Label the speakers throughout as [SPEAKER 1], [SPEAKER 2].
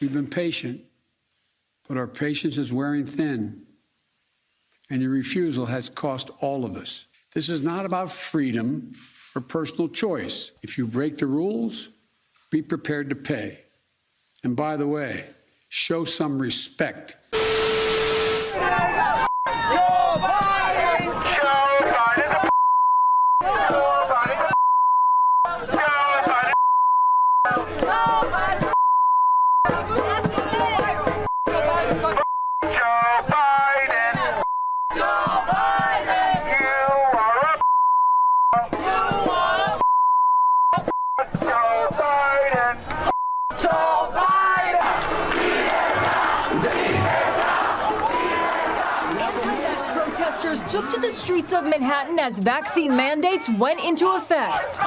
[SPEAKER 1] We've been patient, but our patience is wearing thin, and your refusal has cost all of us. This is not about freedom or personal choice. If you break the rules, be prepared to pay. And by the way, show some respect.
[SPEAKER 2] Protesters took to the streets of Manhattan as vaccine mandates went into effect.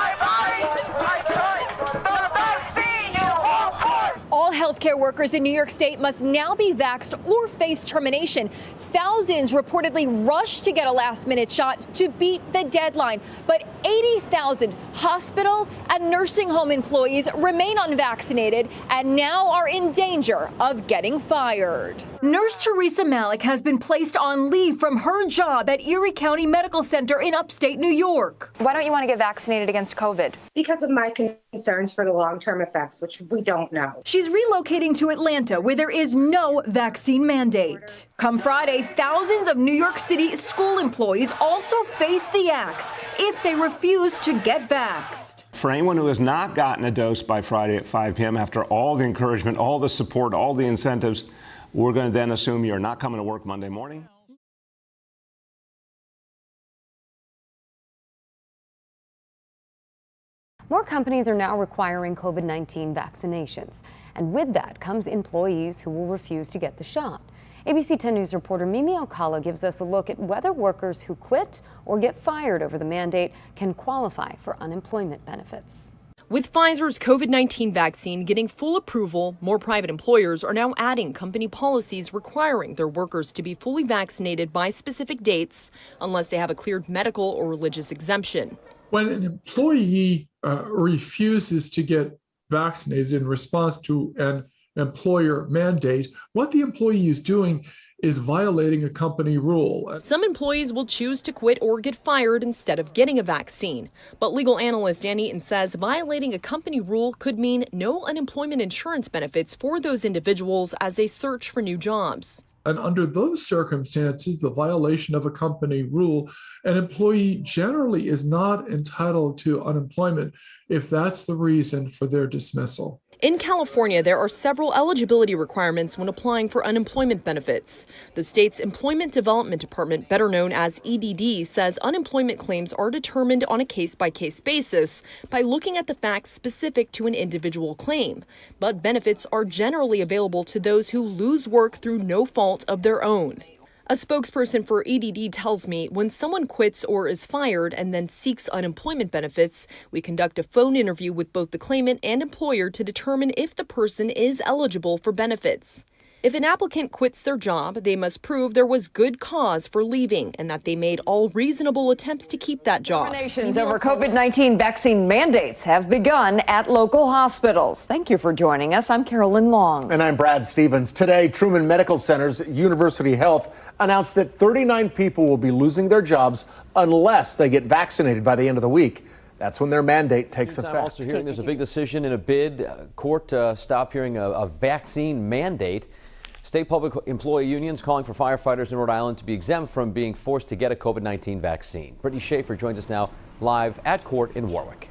[SPEAKER 2] All healthcare workers in New York State must now be vaxxed or face termination. Thousands reportedly rushed to get a last-minute shot to beat the deadline. But 80,000 hospital and nursing home employees remain unvaccinated and now are in danger of getting fired. Nurse Teresa Malik has been placed on leave from her job at Erie County Medical Center in upstate New York.
[SPEAKER 3] Why don't you want to get vaccinated against COVID?
[SPEAKER 4] Because of my concerns for the long-term effects, which we don't know.
[SPEAKER 2] She's relocating to Atlanta, where there is no vaccine mandate. Come Friday, thousands of New York City school employees also face the axe if they refuse to get vaxxed.
[SPEAKER 5] For anyone who has not gotten a dose by Friday at 5 p.m., after all the encouragement, all the support, all the incentives, we're going to then assume you're not coming to work Monday morning.
[SPEAKER 3] More companies are now requiring COVID-19 vaccinations. And with that comes employees who will refuse to get the shot. ABC 10 News reporter Mimi Okala gives us a look at whether workers who quit or get fired over the mandate can qualify for unemployment benefits.
[SPEAKER 6] With Pfizer's COVID-19 vaccine getting full approval, more private employers are now adding company policies requiring their workers to be fully vaccinated by specific dates unless they have a cleared medical or religious exemption.
[SPEAKER 7] When an employee refuses to get vaccinated in response to an employer mandate, what the employee is doing is violating a company rule.
[SPEAKER 6] Some employees will choose to quit or get fired instead of getting a vaccine. But legal analyst Dan Eaton says violating a company rule could mean no unemployment insurance benefits for those individuals as they search for new jobs.
[SPEAKER 7] And under those circumstances, the violation of a company rule, an employee generally is not entitled to unemployment if that's the reason for their dismissal.
[SPEAKER 6] In California, there are several eligibility requirements when applying for unemployment benefits. The state's Employment Development Department, better known as EDD, says unemployment claims are determined on a case-by-case basis by looking at the facts specific to an individual claim. But benefits are generally available to those who lose work through no fault of their own. A spokesperson for EDD tells me when someone quits or is fired and then seeks unemployment benefits, we conduct a phone interview with both the claimant and employer to determine if the person is eligible for benefits. If an applicant quits their job, they must prove there was good cause for leaving and that they made all reasonable attempts to keep that job.
[SPEAKER 3] Terminations over COVID-19 vaccine mandates have begun at local hospitals. Thank you for joining us. I'm Carolyn Long.
[SPEAKER 8] And I'm Brad Stevens. Today, Truman Medical Center's University Health announced that 39 people will be losing their jobs unless they get vaccinated by the end of the week. That's when their mandate takes effect.
[SPEAKER 9] Also hearing there's a big decision in a bid. Court stop hearing a vaccine mandate. State public employee unions calling for firefighters in Rhode Island to be exempt from being forced to get a COVID-19 vaccine. Brittany Schaefer joins us now live at court in Warwick.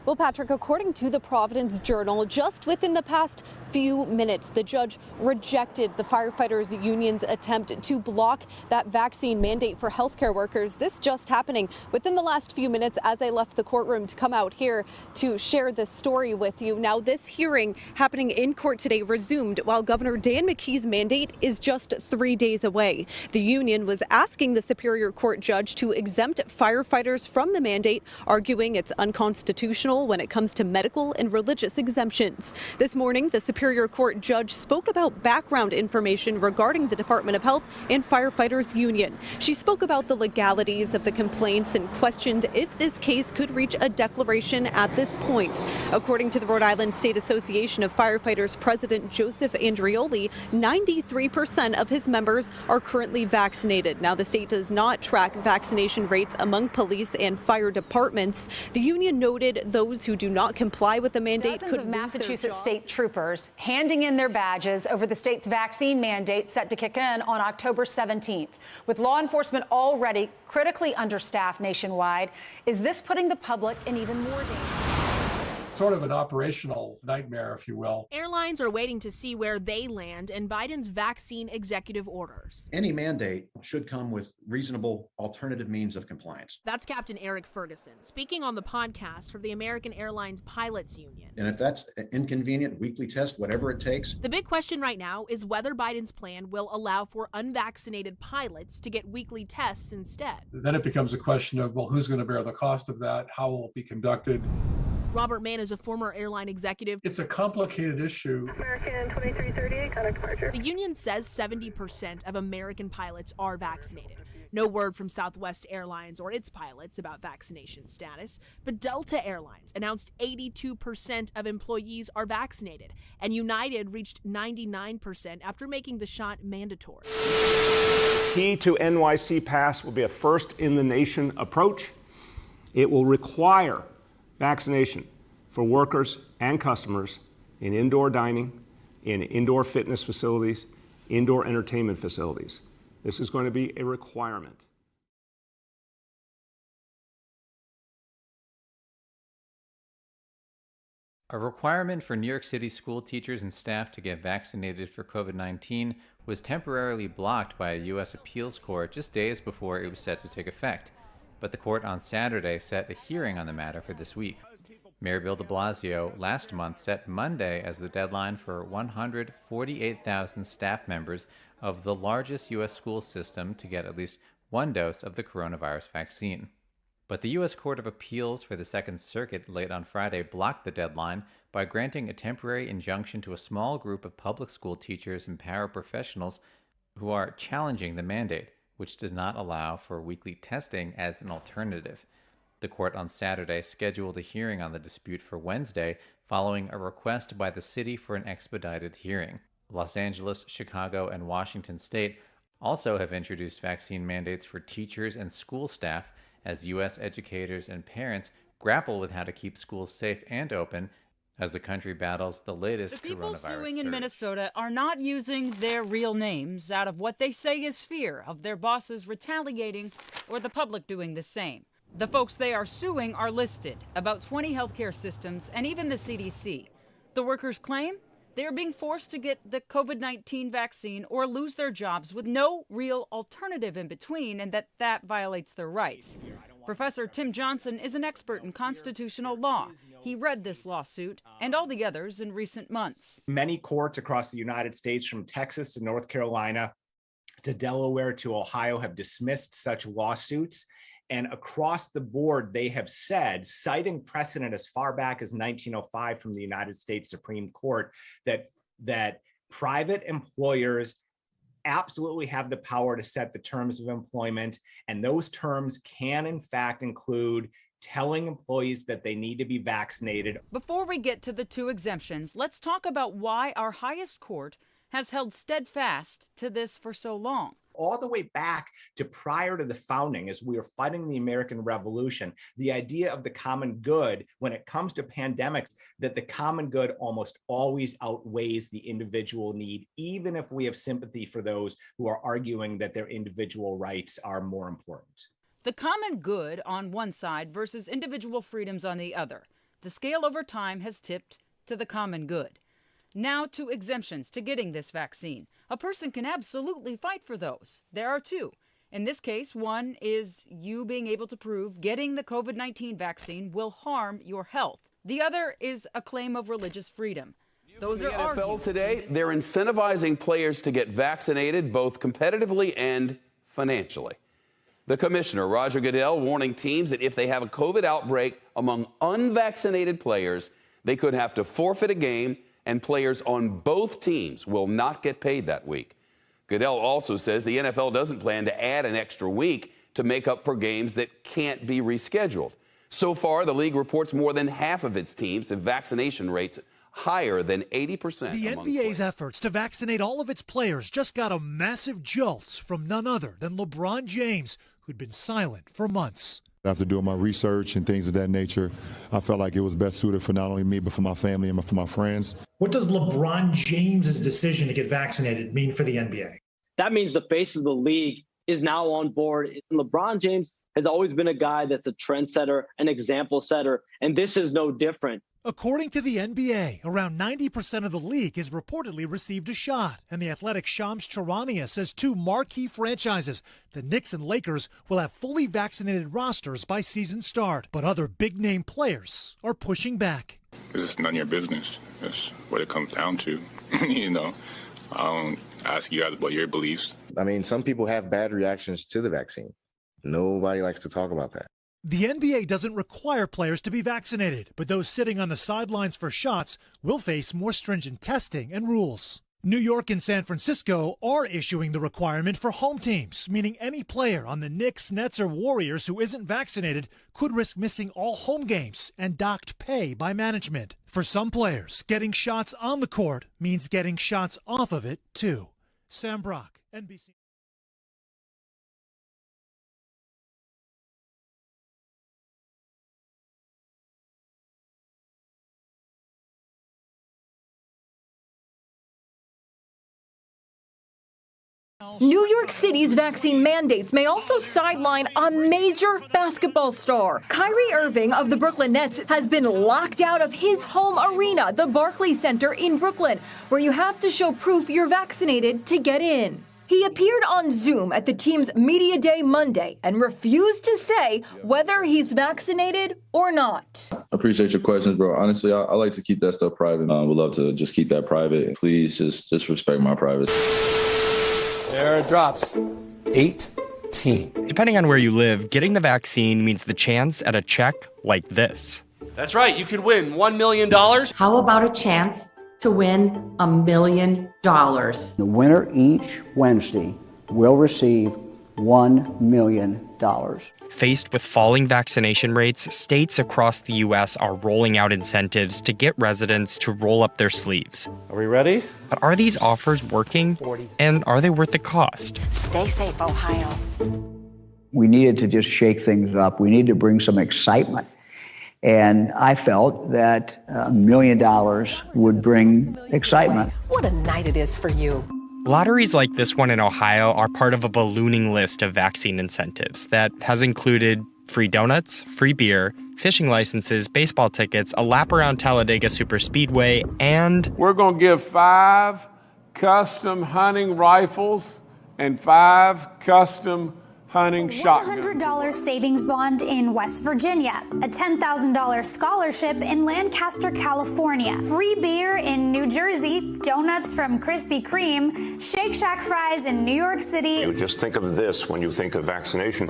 [SPEAKER 10] Well, Patrick, according to the Providence Journal, just within the past few minutes, the judge rejected the firefighters union's attempt to block that vaccine mandate for healthcare workers. This just happening within the last few minutes as I left the courtroom to come out here to share this story with you. Now, this hearing happening in court today resumed while Governor Dan McKee's mandate is just 3 days away. The union was asking the Superior Court judge to exempt firefighters from the mandate, arguing it's unconstitutional constitutional when it comes to medical and religious exemptions. This morning, the Superior Court judge spoke about background information regarding the Department of Health and Firefighters Union. She spoke about the legalities of the complaints and questioned if this case could reach a declaration at this point. According to the Rhode Island State Association of Firefighters President Joseph Andrioli, 93% of his members are currently vaccinated. Now, the state does not track vaccination rates among police and fire departments. The union noted those who do not comply with the mandate
[SPEAKER 11] Dozens
[SPEAKER 10] could
[SPEAKER 11] of
[SPEAKER 10] lose their
[SPEAKER 11] Massachusetts
[SPEAKER 10] jobs.
[SPEAKER 11] state troopers handing in their badges over the state's vaccine mandate set to kick in on October 17th. With law enforcement already critically understaffed nationwide, is this putting the public in even more danger?
[SPEAKER 7] Sort of an operational nightmare, if you will.
[SPEAKER 12] Airlines are waiting to see where they land in Biden's vaccine executive orders.
[SPEAKER 13] Any mandate should come with reasonable alternative means of compliance.
[SPEAKER 12] That's Captain Eric Ferguson speaking on the podcast for the American Airlines Pilots Union.
[SPEAKER 13] And if that's an inconvenient weekly test, whatever it takes.
[SPEAKER 12] The big question right now is whether Biden's plan will allow for unvaccinated pilots to get weekly tests instead.
[SPEAKER 7] Then it becomes a question of, well, who's going to bear the cost of that? How will it be conducted?
[SPEAKER 12] Robert Mann is a former airline executive.
[SPEAKER 7] It's a complicated issue.
[SPEAKER 14] American 2338, contact departure.
[SPEAKER 12] The union says 70% of American pilots are vaccinated. No word from Southwest Airlines or its pilots about vaccination status, but Delta Airlines announced 82% of employees are vaccinated, and United reached 99% after making the shot mandatory.
[SPEAKER 5] Key to NYC Pass will be a first-in-the-nation approach. It will require vaccination for workers and customers in indoor dining, in indoor fitness facilities, indoor entertainment facilities. This is going to be a requirement.
[SPEAKER 15] A requirement for New York City school teachers and staff to get vaccinated for COVID-19 was temporarily blocked by a U.S. appeals court just days before it was set to take effect. But the court on Saturday set a hearing on the matter for this week. Mayor Bill de Blasio last month set Monday as the deadline for 148,000 staff members of the largest U.S. school system to get at least one dose of the coronavirus vaccine. But the U.S. Court of Appeals for the Second Circuit late on Friday blocked the deadline by granting a temporary injunction to a small group of public school teachers and paraprofessionals who are challenging the mandate, which does not allow for weekly testing as an alternative. The court on Saturday scheduled a hearing on the dispute for Wednesday, following a request by the city for an expedited hearing. Los Angeles, Chicago, and Washington State also have introduced vaccine mandates for teachers and school staff as U.S. educators and parents grapple with how to keep schools safe and open as the country battles the latest coronavirus surge.
[SPEAKER 16] The people suing in Minnesota are not using their real names out of what they say is fear of their bosses retaliating or the public doing the same. The folks they are suing are listed, about 20 healthcare systems and even the CDC. The workers claim they are being forced to get the COVID-19 vaccine or lose their jobs with no real alternative in between, and that violates their rights. Professor Tim Johnson is an expert in constitutional law. He read this lawsuit and all the others in recent months.
[SPEAKER 17] Many courts across the United States, from Texas to North Carolina to Delaware to Ohio, have dismissed such lawsuits. And across the board, they have said, citing precedent as far back as 1905 from the United States Supreme Court, that private employers absolutely have the power to set the terms of employment. And those terms can, in fact, include telling employees that they need to be vaccinated.
[SPEAKER 16] Before we get to the two exemptions, let's talk about why our highest court has held steadfast to this for so long.
[SPEAKER 17] All the way back to prior to the founding, as we were fighting the American Revolution, the idea of the common good, when it comes to pandemics, that the common good almost always outweighs the individual need, even if we have sympathy for those who are arguing that their individual rights are more important.
[SPEAKER 16] The common good on one side versus individual freedoms on the other. The scale over time has tipped to the common good. Now to exemptions to getting this vaccine. A person can absolutely fight for those. There are two. In this case, one is you being able to prove getting the COVID-19 vaccine will harm your health. The other is a claim of religious freedom. Those are
[SPEAKER 18] argued. NFL today, they're incentivizing players to get vaccinated both competitively and financially. The commissioner, Roger Goodell, warning teams that if they have a COVID outbreak among unvaccinated players, they could have to forfeit a game, and players on both teams will not get paid that week. Goodell also says the NFL doesn't plan to add an extra week to make up for games that can't be rescheduled. So far, the league reports more than half of its teams have vaccination rates higher than 80%.
[SPEAKER 19] The NBA's efforts to vaccinate all of its players just got a massive jolt from none other than LeBron James, who'd been silent for months.
[SPEAKER 20] After doing my research and things of that nature, I felt like it was best suited for not only me, but for my family and for my friends.
[SPEAKER 21] What does LeBron James's decision to get vaccinated mean for the NBA?
[SPEAKER 22] That means the face of the league is now on board. LeBron James has always been a guy that's a trendsetter, an example setter, and this is no different.
[SPEAKER 19] According to the NBA, around 90% of the league has reportedly received a shot, and the Athletic's Shams Charania says two marquee franchises, the Knicks and Lakers, will have fully vaccinated rosters by season start. But other big-name players are pushing back.
[SPEAKER 23] This is none of your business. That's what it comes down to. You know, I don't ask you guys about your beliefs.
[SPEAKER 24] I mean, some people have bad reactions to the vaccine. Nobody likes to talk about that.
[SPEAKER 19] The NBA doesn't require players to be vaccinated, but those sitting on the sidelines for shots will face more stringent testing and rules. New York and San Francisco are issuing the requirement for home teams, meaning any player on the Knicks, Nets, or Warriors who isn't vaccinated could risk missing all home games and docked pay by management. For some players, getting shots on the court means getting shots off of it, too. Sam Brock, NBC.
[SPEAKER 2] New York City's vaccine mandates may also sideline a major basketball star. Kyrie Irving of the Brooklyn Nets has been locked out of his home arena, the Barclays Center in Brooklyn, where you have to show proof you're vaccinated to get in. He appeared on Zoom at the team's media day Monday and refused to say whether he's vaccinated or not.
[SPEAKER 25] I appreciate your questions, bro. Honestly, I like to keep that stuff private. Would love to just keep that private. Please just respect my privacy.
[SPEAKER 26] There it drops. 18.
[SPEAKER 27] Depending on where you live, getting the vaccine means the chance at a check like this.
[SPEAKER 26] That's right, you could win $1 million.
[SPEAKER 28] How about a chance to win $1 million?
[SPEAKER 29] The winner each Wednesday will receive $1 million.
[SPEAKER 27] Faced with falling vaccination rates, states across the U.S. are rolling out incentives to get residents to roll up their sleeves.
[SPEAKER 26] Are we ready?
[SPEAKER 27] But are these offers working? And are they worth the cost?
[SPEAKER 28] Stay safe, Ohio.
[SPEAKER 29] We needed to just shake things up. We needed to bring some excitement. And I felt that $1 million would bring excitement.
[SPEAKER 28] What a night it is for you.
[SPEAKER 27] Lotteries like this one in Ohio are part of a ballooning list of vaccine incentives that has included free donuts, free beer, fishing licenses, baseball tickets, a lap around Talladega Superspeedway, and
[SPEAKER 30] we're going to give 5 custom hunting rifles and 5 custom hunting shotguns.
[SPEAKER 31] $100 savings bond in West Virginia, a $10,000 scholarship in Lancaster, California, free beer in New Jersey, donuts from Krispy Kreme, Shake Shack fries in New York City.
[SPEAKER 32] You just think of this when you think of vaccination.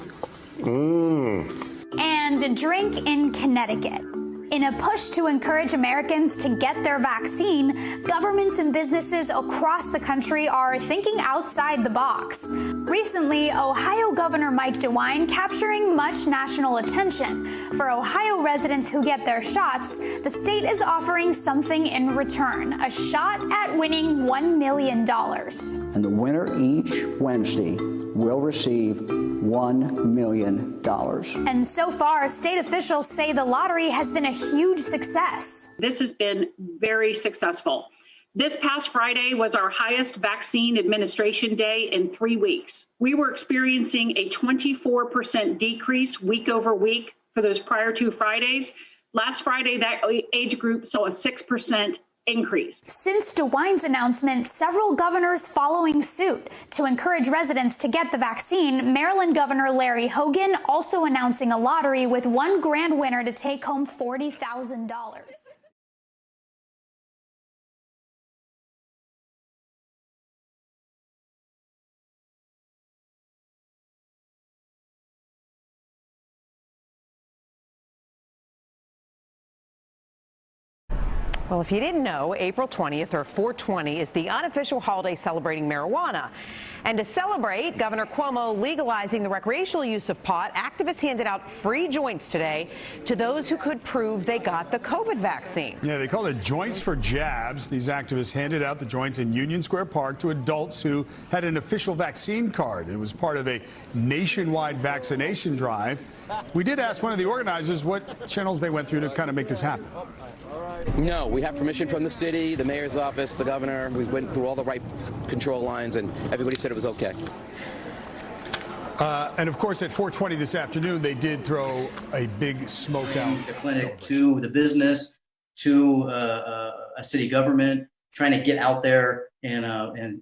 [SPEAKER 31] And a drink in Connecticut. In a push to encourage Americans to get their vaccine, governments and businesses across the country are thinking outside the box. Recently, Ohio Governor Mike DeWine capturing much national attention. For Ohio residents who get their shots, the state is offering something in return, a shot at winning $1 million.
[SPEAKER 29] And the winner each Wednesday will receive $1 million.
[SPEAKER 31] And so far, state officials say the lottery has been a huge success.
[SPEAKER 33] This has been very successful. This past Friday was our highest vaccine administration day in 3 weeks. We were experiencing a 24% decrease week over week for those prior 2 Fridays. Last Friday, that age group saw a 6% increase.
[SPEAKER 31] Since DeWine's announcement, several governors following suit. To encourage residents to get the vaccine, Maryland Governor Larry Hogan also announcing a lottery with one grand winner to take home $40,000.
[SPEAKER 1] Well, if you didn't know, April 20th, or 420, is the unofficial holiday celebrating marijuana. And to celebrate, Governor Cuomo legalizing the recreational use of pot, activists handed out free joints today to those who could prove they got the COVID vaccine.
[SPEAKER 3] Yeah, they call it Joints for Jabs. These activists handed out the joints in Union Square Park to adults who had an official vaccine card. It was part of a nationwide vaccination drive. We did ask one of the organizers what channels they went through to kind of make this happen.
[SPEAKER 4] No, we have permission from the city, the mayor's office, the governor. We went through all the right control lines, and everybody said it was okay.
[SPEAKER 3] And of course, at 4:20 this afternoon, they did throw a big smoke out.
[SPEAKER 5] The clinic to the business, to a city government, trying to get out there and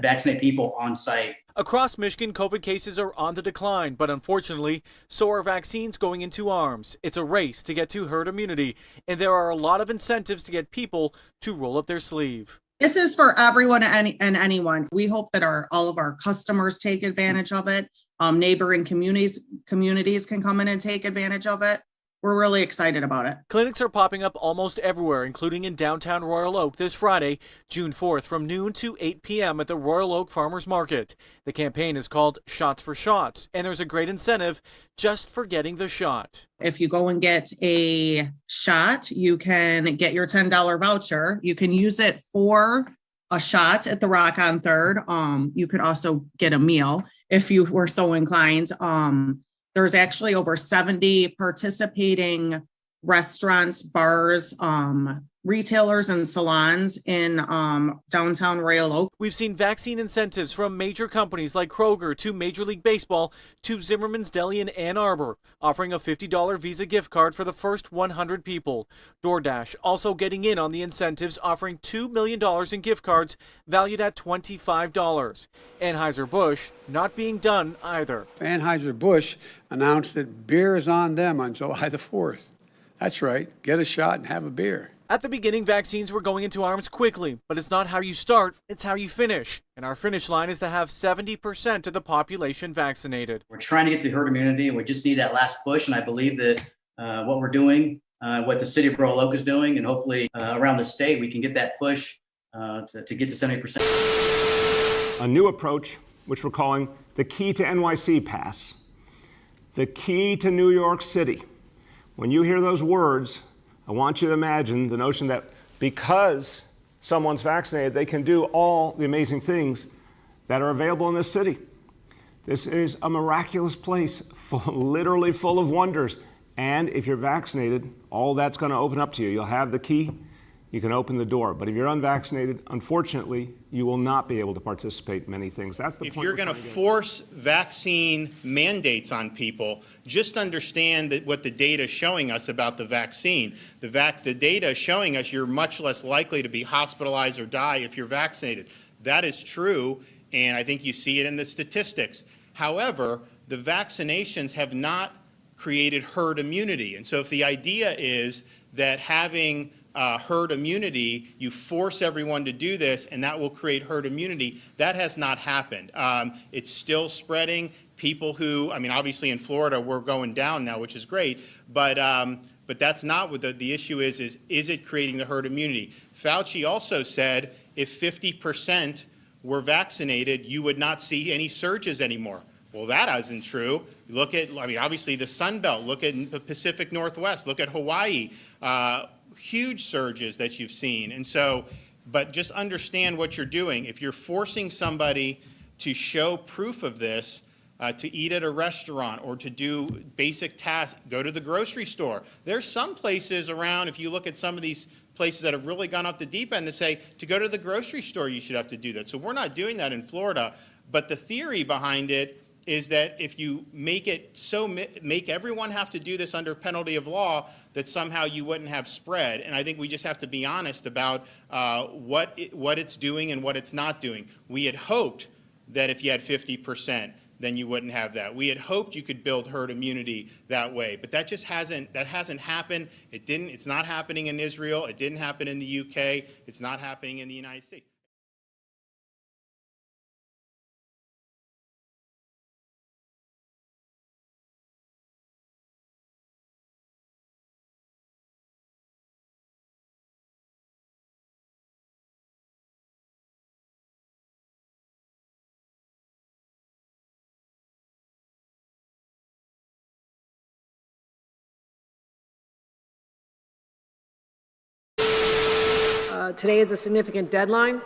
[SPEAKER 5] vaccinate people on site.
[SPEAKER 6] Across Michigan, COVID cases are on the decline, but unfortunately, so are vaccines going into arms. It's a race to get to herd immunity, and there are a lot of incentives to get people to roll up their sleeve.
[SPEAKER 7] This is for everyone and anyone. We hope that all of our customers take advantage of it. Neighboring communities can come in and take advantage of it. We're really excited about it.
[SPEAKER 6] Clinics are popping up almost everywhere, including in downtown Royal Oak this Friday, June 4th, from noon to 8 p.m. at the Royal Oak Farmers Market. The campaign is called Shots for Shots, and there's a great incentive just for getting the shot.
[SPEAKER 7] If you go and get a shot, you can get your $10 voucher. You can use it for a shot at the Rock on 3rd. You could also get a meal if you were so inclined. There's actually over 70 participating restaurants, bars, retailers, and salons in downtown Royal Oak.
[SPEAKER 6] We've seen vaccine incentives from major companies like Kroger to Major League Baseball to Zimmerman's Deli in Ann Arbor, offering a $50 Visa gift card for the first 100 people. DoorDash also getting in on the incentives, offering $2 million in gift cards valued at $25. Anheuser-Busch not being done either.
[SPEAKER 30] Anheuser-Busch announced that beer is on them on July the 4th. That's right. Get a shot and have a beer.
[SPEAKER 6] At the beginning, vaccines were going into arms quickly, but it's not how you start, it's how you finish. And our finish line is to have 70% of the population vaccinated.
[SPEAKER 5] We're trying to get to herd immunity, and we just need that last push. And I believe that what we're doing, what the city of Royal Oak is doing, and hopefully around the state, we can get that push to get to 70%.
[SPEAKER 8] A new approach, which we're calling the Key to NYC Pass. The key to New York City. When you hear those words, I want you to imagine the notion that because someone's vaccinated, they can do all the amazing things that are available in this city. This is a miraculous place, literally full of wonders. And if you're vaccinated, all that's going to open up to you. You'll have the key, you can open the door. But if you're unvaccinated, unfortunately, you will not be able to participate in many things. That's the point.
[SPEAKER 9] If you're going to force vaccine mandates on people, just understand that what the data is showing us about the vaccine. The data is showing us you're much less likely to be hospitalized or die if you're vaccinated. That is true, and I think you see it in the statistics. However, the vaccinations have not created herd immunity. And so if the idea is that having herd immunity, you force everyone to do this, and that will create herd immunity. That has not happened. It's still spreading. People who, I mean, obviously in Florida, we're going down now, which is great, but that's not what the issue is it creating the herd immunity? Fauci also said if 50% were vaccinated, you would not see any surges anymore. Well, that isn't true. Look at, I mean, obviously the Sun Belt, look at the Pacific Northwest, look at Hawaii. Huge surges that you've seen. And so, but just understand what you're doing. If you're forcing somebody to show proof of this, to eat at a restaurant or to do basic tasks, go to the grocery store. There's some places around, if you look at some of these places that have really gone up the deep end, to say to go to the grocery store, you should have to do that. So we're not doing that in Florida. But the theory behind it is that if you make it so, make everyone have to do this under penalty of law, that somehow you wouldn't have spread. And I think we just have to be honest about what it's doing and what it's not doing. We had hoped that if you had 50%, then you wouldn't have that. We had hoped you could build herd immunity that way, but that just hasn't happened. It's not happening in Israel. It didn't happen in the UK. It's not happening in the United States.
[SPEAKER 10] Today is a significant deadline.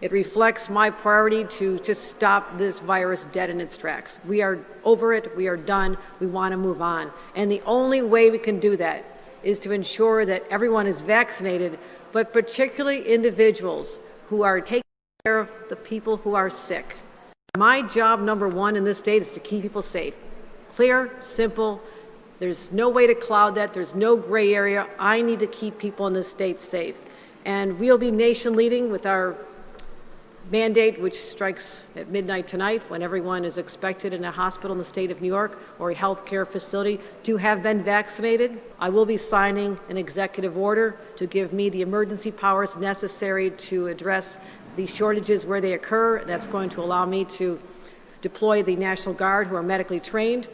[SPEAKER 10] It reflects my priority to just stop this virus dead in its tracks. We are over it. We are done. We want to move on. And the only way we can do that is to ensure that everyone is vaccinated, but particularly individuals who are taking care of the people who are sick. My job number one in this state is to keep people safe. Clear, simple. There's no way to cloud that. There's no gray area. I need to keep people in this state safe. And we'll be nation leading with our mandate, which strikes at midnight tonight, when everyone is expected in a hospital in the state of New York or a healthcare facility to have been vaccinated. I will be signing an executive order to give me the emergency powers necessary to address the shortages where they occur. That's going to allow me to deploy the National Guard, who are medically trained,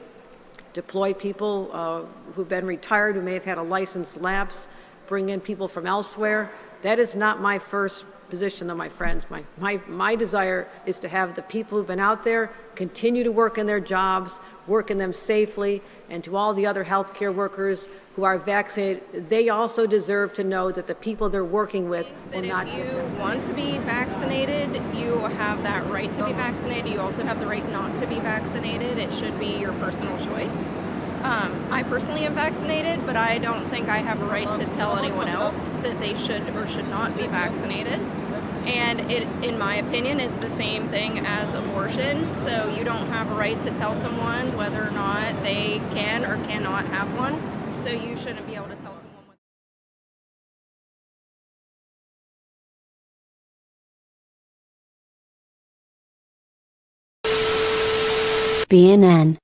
[SPEAKER 10] deploy people who've been retired, who may have had a license lapse, bring in people from elsewhere. That is not my first position, though, my friends. My desire is to have the people who've been out there continue to work in their jobs, work in them safely, and to all the other healthcare workers who are vaccinated, they also deserve to know that the people they're working with will not get vaccinated.
[SPEAKER 11] If you want to be vaccinated, you have that right to be vaccinated. You also have the right not to be vaccinated. It should be your personal choice. I personally am vaccinated, but I don't think I have a right to tell anyone else that they should or should not be vaccinated. And it, in my opinion, is the same thing as abortion. So you don't have a right to tell someone whether or not they can or cannot have one. So you shouldn't be able to tell someone.
[SPEAKER 12] BNN.